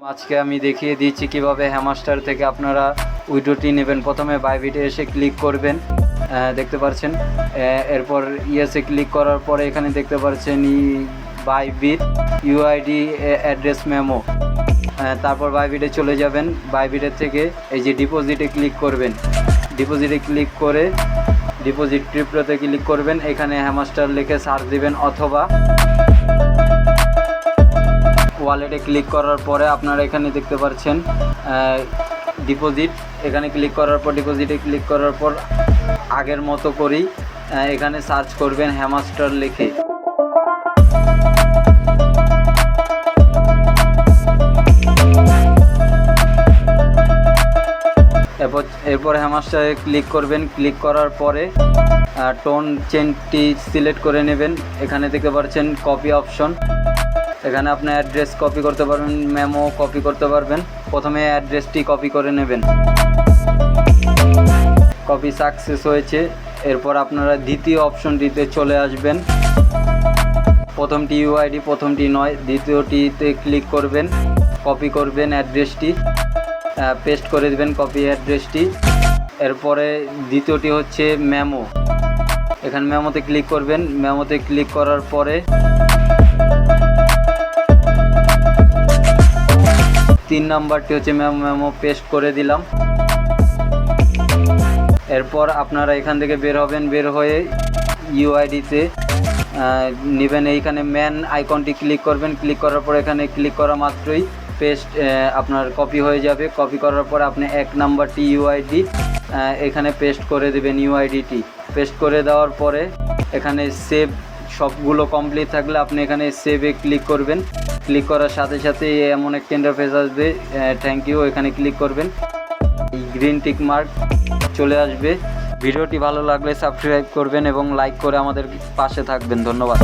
আজকে আমি দেখিয়ে দিচ্ছি কিভাবে হ্যামাস্টার থেকে আপনারা উইড্রোটি নেবেন। প্রথমে বাইবিটে এসে ক্লিক করবেন, দেখতে পাচ্ছেন। এরপর ইয়েসে ক্লিক করার পরে এখানে দেখতে পাচ্ছেন বাইবিট ইউআইডি অ্যাড্রেস মেমো। তারপর বাইবিটে চলে যাবেন। বাইবিটের থেকে এই যে ডিপোজিটে ক্লিক করবেন। ডিপোজিটে ক্লিক করে ডিপোজিট ক্রিপ্টোতে ক্লিক করবেন। এখানে হ্যামাস্টার লিখে সার্চ দিবেন, অথবা ওয়ালেটে ক্লিক করার পরে আপনারা এখানে দেখতে পাচ্ছেন ডিপোজিট। এখানে ক্লিক করার পর ডিপোজিটে ক্লিক করার পর আগের মতো করেই এখানে সার্চ করবেন হ্যামাস্টার লিখে। এরপর হ্যামাস্টারে ক্লিক করবেন। ক্লিক করার পরে টোন চেনটি সিলেক্ট করে নেবেন। এখানে দেখতে পাচ্ছেন কপি অপশন। এখানে আপনি অ্যাড্রেস কপি করতে পারবেন, মেমো কপি করতে পারবেন। প্রথমে অ্যাড্রেসটি কপি করে নেবেন। কপি সাকসেস হয়েছে। এরপর আপনারা দ্বিতীয় অপশনটিতে চলে আসবেন। প্রথমটি ইউআইডি, প্রথমটি নয়, দ্বিতীয়টিতে ক্লিক করবেন। কপি করবেন অ্যাড্রেসটি, পেস্ট করে দেবেন কপি অ্যাড্রেসটি। এরপরে দ্বিতীয়টি হচ্ছে মেমো। এখানে মেমোতে ক্লিক করবেন। মেমোতে ক্লিক করার পরে 3 নাম্বারটি হচ্ছে মেমো পেস্ট করে দিলাম। এরপর আপনারা এখান থেকে বের হবেন। বের হয়ে ইউআইডিতে নেবেন। এইখানে ম্যান আইকনটি ক্লিক করবেন। ক্লিক করার পর এখানে ক্লিক করা মাত্রই পেস্ট আপনার কপি হয়ে যাবে। কপি করার পর আপনি 1 নাম্বারটি ইউআইডি এখানে পেস্ট করে দেবেন। ইউআইডিটি পেস্ট করে দেওয়ার পরে এখানে সেভ, সবগুলো কমপ্লিট থাকলে আপনি এখানে সেভে ক্লিক করবেন। ক্লিক করার সাথে সাথে এমন একটা ইন্টারফেস আসবে, থ্যাংক ইউ, এখানে ক্লিক করবেন। গ্রিন টিক মার্ক চলে আসবে। ভিডিওটি ভালো লাগলে সাবস্ক্রাইব করবেন এবং লাইক করে আমাদের পাশে থাকবেন। ধন্যবাদ।